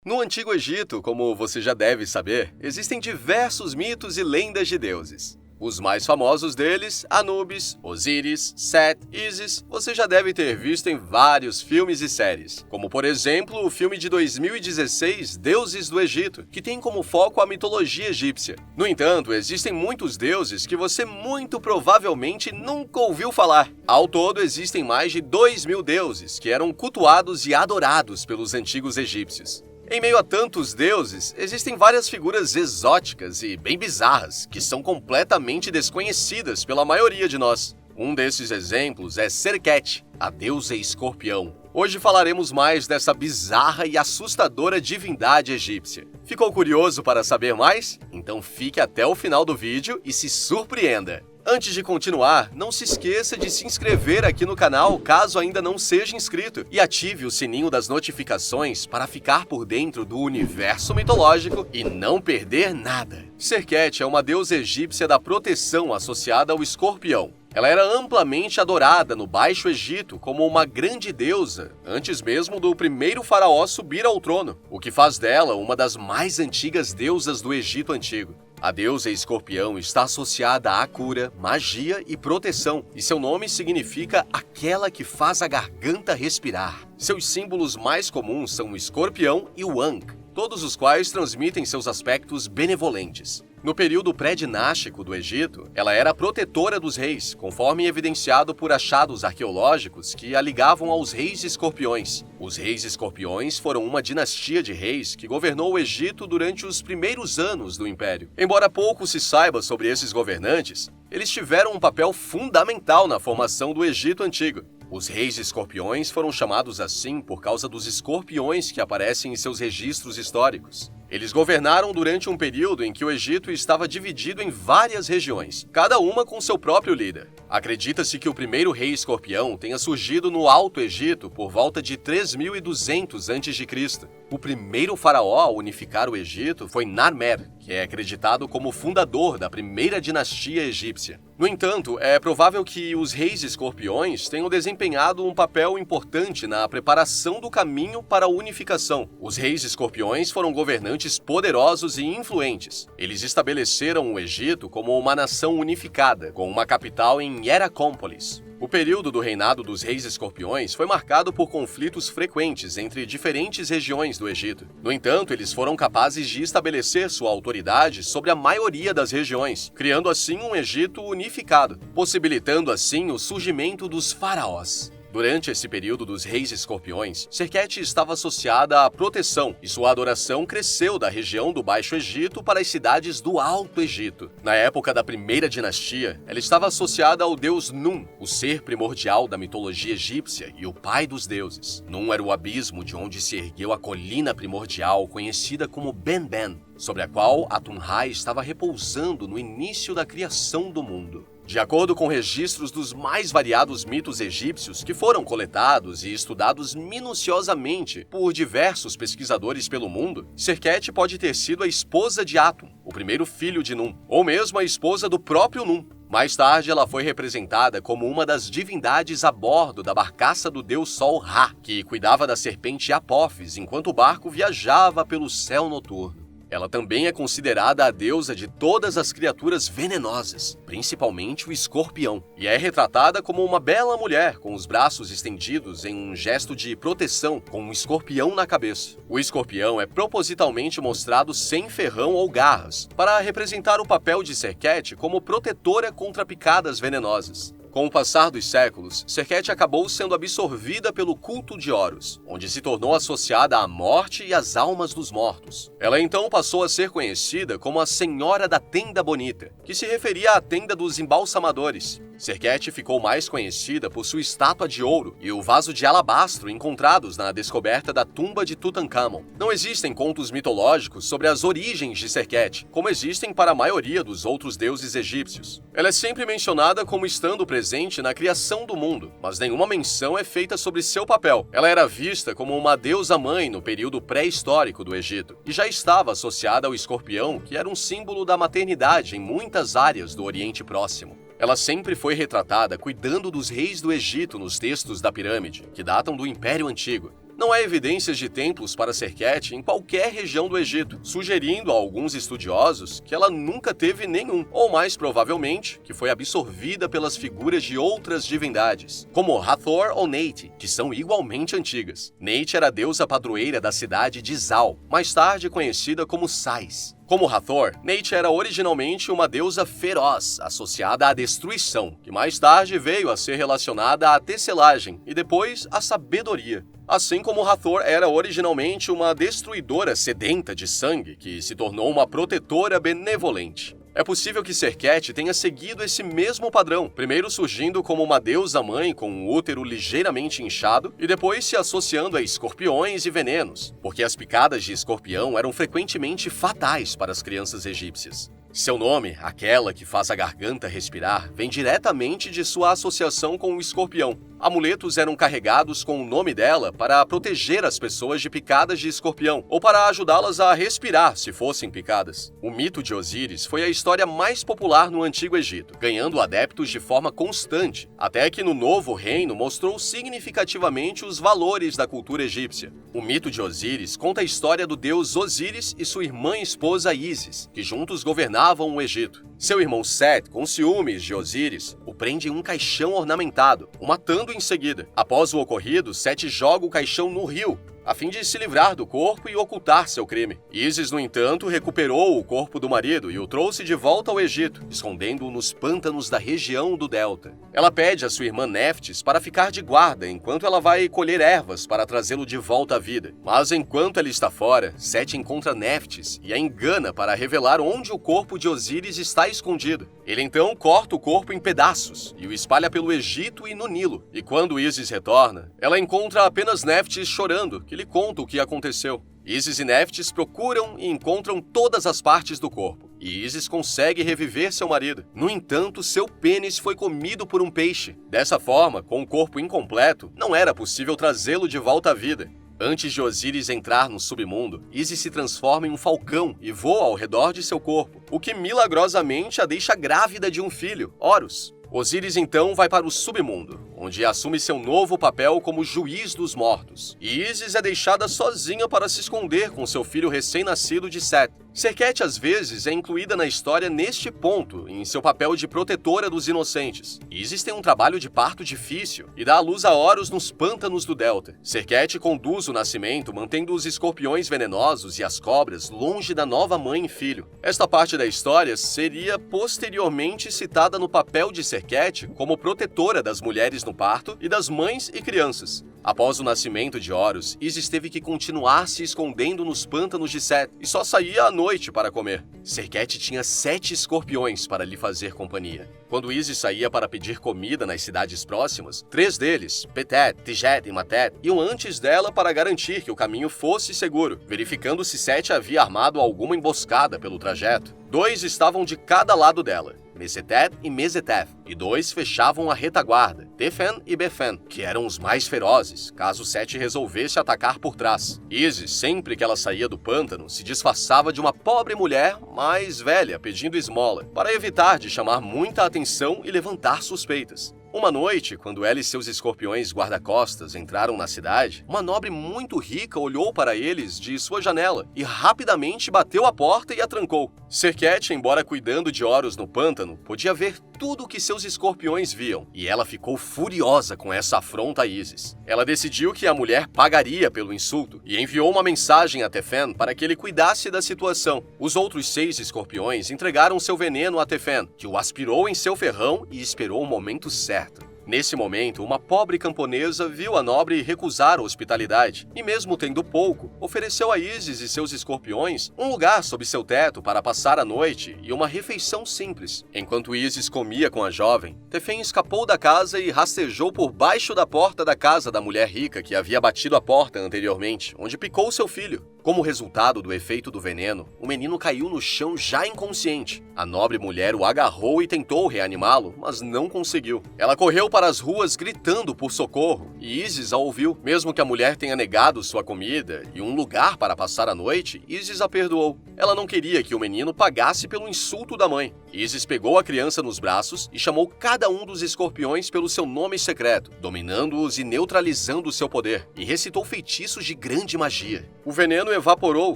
No Antigo Egito, como você já deve saber, existem diversos mitos e lendas de deuses. Os mais famosos deles, Anubis, Osíris, Set, Ísis, você já deve ter visto em vários filmes e séries, como por exemplo o filme de 2016 Deuses do Egito, que tem como foco a mitologia egípcia. No entanto, existem muitos deuses que você muito provavelmente nunca ouviu falar. Ao todo, existem mais de 2.000 deuses que eram cultuados e adorados pelos antigos egípcios. Em meio a tantos deuses, existem várias figuras exóticas e bem bizarras que são completamente desconhecidas pela maioria de nós. Um desses exemplos é Serket, a deusa escorpião. Hoje falaremos mais dessa bizarra e assustadora divindade egípcia. Ficou curioso para saber mais? Então fique até o final do vídeo e se surpreenda! Antes de continuar, não se esqueça de se inscrever aqui no canal caso ainda não seja inscrito e ative o sininho das notificações para ficar por dentro do universo mitológico e não perder nada. Serket é uma deusa egípcia da proteção associada ao escorpião. Ela era amplamente adorada no Baixo Egito como uma grande deusa, antes mesmo do primeiro faraó subir ao trono, o que faz dela uma das mais antigas deusas do Egito Antigo. A deusa escorpião está associada à cura, magia e proteção, e seu nome significa aquela que faz a garganta respirar. Seus símbolos mais comuns são o escorpião e o ankh, todos os quais transmitem seus aspectos benevolentes. No período pré-dinástico do Egito, ela era protetora dos reis, conforme evidenciado por achados arqueológicos que a ligavam aos reis escorpiões. Os reis escorpiões foram uma dinastia de reis que governou o Egito durante os primeiros anos do Império. Embora pouco se saiba sobre esses governantes, eles tiveram um papel fundamental na formação do Egito Antigo. Os reis escorpiões foram chamados assim por causa dos escorpiões que aparecem em seus registros históricos. Eles governaram durante um período em que o Egito estava dividido em várias regiões, cada uma com seu próprio líder. Acredita-se que o primeiro rei escorpião tenha surgido no Alto Egito por volta de 3.200 a.C. O primeiro faraó a unificar o Egito foi Narmer, que é acreditado como fundador da primeira dinastia egípcia. No entanto, é provável que os reis escorpiões tenham desempenhado um papel importante na preparação do caminho para a unificação. Os reis escorpiões foram governantes poderosos e influentes. Eles estabeleceram o Egito como uma nação unificada, com uma capital em Heracópolis. O período do reinado dos reis escorpiões foi marcado por conflitos frequentes entre diferentes regiões do Egito. No entanto, eles foram capazes de estabelecer sua autoridade sobre a maioria das regiões, criando assim um Egito unificado, possibilitando assim o surgimento dos faraós. Durante esse período dos reis escorpiões, Serket estava associada à proteção e sua adoração cresceu da região do Baixo Egito para as cidades do Alto Egito. Na época da primeira dinastia, ela estava associada ao deus Num, o ser primordial da mitologia egípcia e o pai dos deuses. Num era o abismo de onde se ergueu a colina primordial conhecida como Ben-Ben, sobre a qual Atum-Ra estava repousando no início da criação do mundo. De acordo com registros dos mais variados mitos egípcios que foram coletados e estudados minuciosamente por diversos pesquisadores pelo mundo, Serket pode ter sido a esposa de Atum, o primeiro filho de Num, ou mesmo a esposa do próprio Num. Mais tarde, ela foi representada como uma das divindades a bordo da barcaça do deus Sol Ra, que cuidava da serpente Apófis enquanto o barco viajava pelo céu noturno. Ela também é considerada a deusa de todas as criaturas venenosas, principalmente o escorpião, e é retratada como uma bela mulher com os braços estendidos em um gesto de proteção com um escorpião na cabeça. O escorpião é propositalmente mostrado sem ferrão ou garras, para representar o papel de Serket como protetora contra picadas venenosas. Com o passar dos séculos, Serket acabou sendo absorvida pelo culto de Horus, onde se tornou associada à morte e às almas dos mortos. Ela então passou a ser conhecida como a Senhora da Tenda Bonita, que se referia à tenda dos embalsamadores. Serket ficou mais conhecida por sua estátua de ouro e o vaso de alabastro encontrados na descoberta da tumba de Tutankhamon. Não existem contos mitológicos sobre as origens de Serket, como existem para a maioria dos outros deuses egípcios. Ela é sempre mencionada como estando presente na criação do mundo, mas nenhuma menção é feita sobre seu papel. Ela era vista como uma deusa-mãe no período pré-histórico do Egito, e já estava associada ao escorpião, que era um símbolo da maternidade em muitas áreas do Oriente Próximo. Ela sempre foi retratada cuidando dos reis do Egito nos textos da pirâmide, que datam do Império Antigo. Não há evidências de templos para Serket em qualquer região do Egito, sugerindo a alguns estudiosos que ela nunca teve nenhum, ou mais provavelmente, que foi absorvida pelas figuras de outras divindades, como Hathor ou Neith, que são igualmente antigas. Neith era a deusa padroeira da cidade de Zal, mais tarde conhecida como Sais. Como Hathor, Neith era originalmente uma deusa feroz, associada à destruição, que mais tarde veio a ser relacionada à tecelagem e depois à sabedoria. Assim como Hathor era originalmente uma destruidora sedenta de sangue, que se tornou uma protetora benevolente. É possível que Serket tenha seguido esse mesmo padrão, primeiro surgindo como uma deusa-mãe com um útero ligeiramente inchado e depois se associando a escorpiões e venenos, porque as picadas de escorpião eram frequentemente fatais para as crianças egípcias. Seu nome, aquela que faz a garganta respirar, vem diretamente de sua associação com o escorpião. Amuletos eram carregados com o nome dela para proteger as pessoas de picadas de escorpião ou para ajudá-las a respirar se fossem picadas. O mito de Osíris foi a história mais popular no Antigo Egito, ganhando adeptos de forma constante, até que no Novo Reino mostrou significativamente os valores da cultura egípcia. O mito de Osíris conta a história do deus Osíris e sua irmã e esposa Ísis, que juntos governavam o Egito. Seu irmão Set, com ciúmes de Osíris, o prende em um caixão ornamentado, o matando em seguida. Após o ocorrido, Set joga o caixão no rio, a fim de se livrar do corpo e ocultar seu crime. Ísis, no entanto, recuperou o corpo do marido e o trouxe de volta ao Egito, escondendo-o nos pântanos da região do Delta. Ela pede a sua irmã Neftis para ficar de guarda enquanto ela vai colher ervas para trazê-lo de volta à vida. Mas enquanto ela está fora, Set encontra Neftis e a engana para revelar onde o corpo de Osíris está escondido. Ele então corta o corpo em pedaços e o espalha pelo Egito e no Nilo. E quando Ísis retorna, ela encontra apenas Neftis chorando, que lhe conta o que aconteceu. Ísis e Neftis procuram e encontram todas as partes do corpo, e Ísis consegue reviver seu marido. No entanto, seu pênis foi comido por um peixe. Dessa forma, com o corpo incompleto, não era possível trazê-lo de volta à vida. Antes de Osíris entrar no submundo, Ísis se transforma em um falcão e voa ao redor de seu corpo, o que milagrosamente a deixa grávida de um filho, Horus. Osíris então vai para o submundo, onde assume seu novo papel como juiz dos mortos. E Ísis é deixada sozinha para se esconder com seu filho recém-nascido de Set. Serket às vezes é incluída na história neste ponto, em seu papel de protetora dos inocentes. Ísis tem um trabalho de parto difícil e dá à luz a Horus nos pântanos do Delta. Serket conduz o nascimento, mantendo os escorpiões venenosos e as cobras longe da nova mãe e filho. Esta parte da história seria posteriormente citada no papel de Serket como protetora das mulheres no parto e das mães e crianças. Após o nascimento de Horus, Ísis teve que continuar se escondendo nos pântanos de Set e só saía à noite para comer. Serket tinha 7 escorpiões para lhe fazer companhia. Quando Ísis saía para pedir comida nas cidades próximas, 3 deles, Petet, Tijet e Matet, iam antes dela para garantir que o caminho fosse seguro, verificando se Set havia armado alguma emboscada pelo trajeto. 2 estavam de cada lado dela, Mesetet e Mesetef, e 2 fechavam a retaguarda, Tefen e Befen, que eram os mais ferozes, caso Set resolvesse atacar por trás. Ísis, sempre que ela saía do pântano, se disfarçava de uma pobre mulher mais velha pedindo esmola, para evitar de chamar muita atenção e levantar suspeitas. Uma noite, quando ela e seus escorpiões guarda-costas entraram na cidade, uma nobre muito rica olhou para eles de sua janela e rapidamente bateu a porta e a trancou. Serket, embora cuidando de Horus no pântano, podia ver tudo o que seus escorpiões viam, e ela ficou furiosa com essa afronta a Ísis. Ela decidiu que a mulher pagaria pelo insulto e enviou uma mensagem a Tefen para que ele cuidasse da situação. Os outros 6 escorpiões entregaram seu veneno a Tefen, que o aspirou em seu ferrão e esperou o momento certo. Nesse momento, uma pobre camponesa viu a nobre recusar a hospitalidade e, mesmo tendo pouco, ofereceu a Ísis e seus escorpiões um lugar sob seu teto para passar a noite e uma refeição simples. Enquanto Ísis comia com a jovem, Tefen escapou da casa e rastejou por baixo da porta da casa da mulher rica que havia batido a porta anteriormente, onde picou seu filho. Como resultado do efeito do veneno, o menino caiu no chão já inconsciente. A nobre mulher o agarrou e tentou reanimá-lo, mas não conseguiu. Ela correu para as ruas gritando por socorro, e Ísis a ouviu. Mesmo que a mulher tenha negado sua comida e um lugar para passar a noite, Ísis a perdoou. Ela não queria que o menino pagasse pelo insulto da mãe. Ísis pegou a criança nos braços e chamou cada um dos escorpiões pelo seu nome secreto, dominando-os e neutralizando seu poder, e recitou feitiços de grande magia. O veneno evaporou,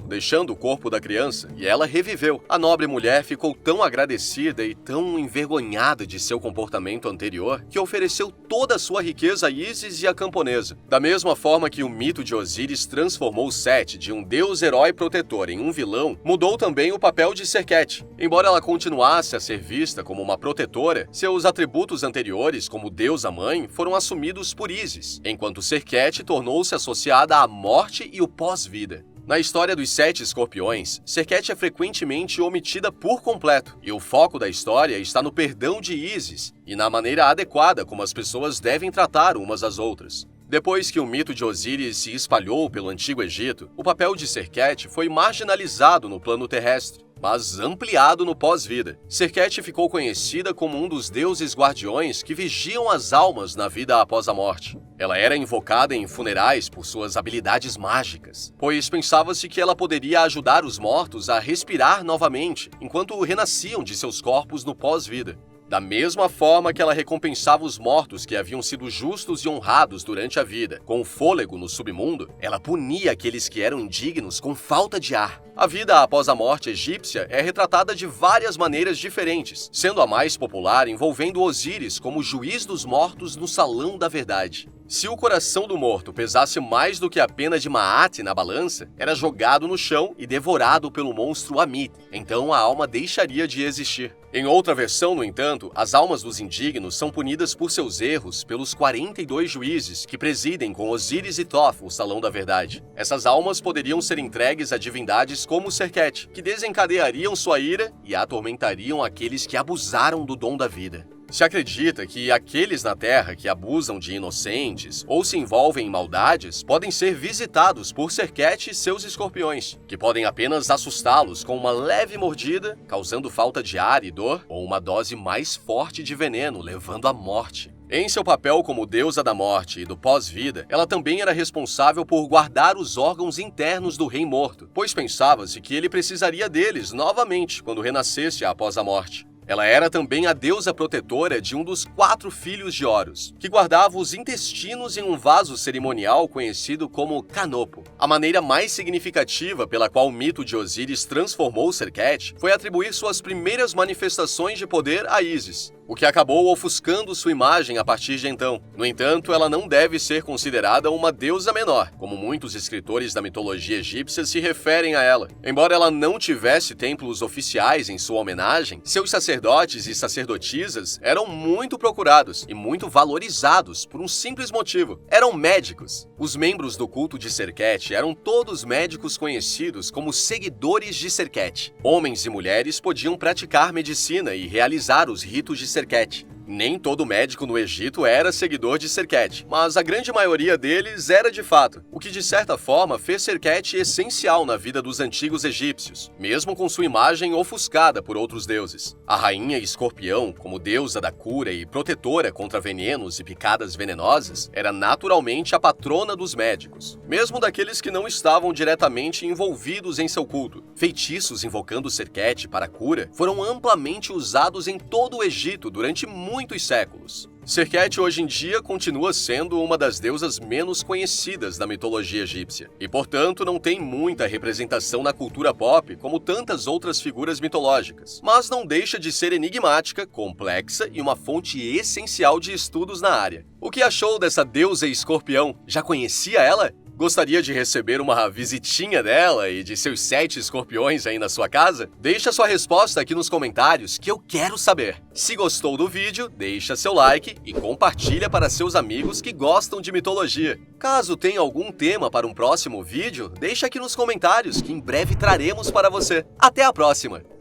deixando o corpo da criança, e ela reviveu. A nobre mulher ficou tão agradecida e tão envergonhada de seu comportamento anterior que ofereceu toda a sua riqueza a Ísis e a camponesa. Da mesma forma que o mito de Osíris transformou Sete de um deus herói protetor em um vilão, mudou também o papel de Serket. Embora ela continuasse a ser vista como uma protetora, seus atributos anteriores, como deusa mãe, foram assumidos por Ísis, enquanto Serket tornou-se associada à morte e o pós-vida. Na história dos 7 escorpiões, Serket é frequentemente omitida por completo, e o foco da história está no perdão de Ísis e na maneira adequada como as pessoas devem tratar umas às outras. Depois que o mito de Osíris se espalhou pelo Antigo Egito, o papel de Serket foi marginalizado no plano terrestre, mas ampliado no pós-vida. Serket ficou conhecida como um dos deuses guardiões que vigiam as almas na vida após a morte. Ela era invocada em funerais por suas habilidades mágicas, pois pensava-se que ela poderia ajudar os mortos a respirar novamente enquanto renasciam de seus corpos no pós-vida. Da mesma forma que ela recompensava os mortos que haviam sido justos e honrados durante a vida, com o fôlego no submundo, ela punia aqueles que eram indignos com falta de ar. A vida após a morte egípcia é retratada de várias maneiras diferentes, sendo a mais popular envolvendo Osíris como juiz dos mortos no Salão da Verdade. Se o coração do morto pesasse mais do que a pena de Maat na balança, era jogado no chão e devorado pelo monstro Amit, então a alma deixaria de existir. Em outra versão, no entanto, as almas dos indignos são punidas por seus erros pelos 42 juízes que presidem com Osíris e Thoth o Salão da Verdade. Essas almas poderiam ser entregues a divindades como Serket, que desencadeariam sua ira e atormentariam aqueles que abusaram do dom da vida. Se acredita que aqueles na Terra que abusam de inocentes ou se envolvem em maldades podem ser visitados por Serket e seus escorpiões, que podem apenas assustá-los com uma leve mordida, causando falta de ar e dor, ou uma dose mais forte de veneno, levando à morte. Em seu papel como deusa da morte e do pós-vida, ela também era responsável por guardar os órgãos internos do rei morto, pois pensava-se que ele precisaria deles novamente quando renascesse após a morte. Ela era também a deusa protetora de um dos 4 filhos de Horus, que guardava os intestinos em um vaso cerimonial conhecido como canopo. A maneira mais significativa pela qual o mito de Osíris transformou Serket foi atribuir suas primeiras manifestações de poder a Ísis, o que acabou ofuscando sua imagem a partir de então. No entanto, ela não deve ser considerada uma deusa menor, como muitos escritores da mitologia egípcia se referem a ela. Embora ela não tivesse templos oficiais em sua homenagem, seus sacerdotes e sacerdotisas eram muito procurados e muito valorizados por um simples motivo: eram médicos. Os membros do culto de Serket eram todos médicos conhecidos como seguidores de Serket. Homens e mulheres podiam praticar medicina e realizar os ritos de Serket. Nem todo médico no Egito era seguidor de Serket, mas a grande maioria deles era de fato, o que de certa forma fez Serket essencial na vida dos antigos egípcios, mesmo com sua imagem ofuscada por outros deuses. A rainha escorpião, como deusa da cura e protetora contra venenos e picadas venenosas, era naturalmente a patrona dos médicos, mesmo daqueles que não estavam diretamente envolvidos em seu culto. Feitiços invocando Serket para a cura foram amplamente usados em todo o Egito durante muitos séculos. Serket hoje em dia continua sendo uma das deusas menos conhecidas da mitologia egípcia, e portanto não tem muita representação na cultura pop como tantas outras figuras mitológicas, mas não deixa de ser enigmática, complexa e uma fonte essencial de estudos na área. O que achou dessa deusa escorpião? Já conhecia ela? Gostaria de receber uma visitinha dela e de seus 7 escorpiões aí na sua casa? Deixa sua resposta aqui nos comentários que eu quero saber. Se gostou do vídeo, deixa seu like e compartilha para seus amigos que gostam de mitologia. Caso tenha algum tema para um próximo vídeo, deixa aqui nos comentários que em breve traremos para você. Até a próxima!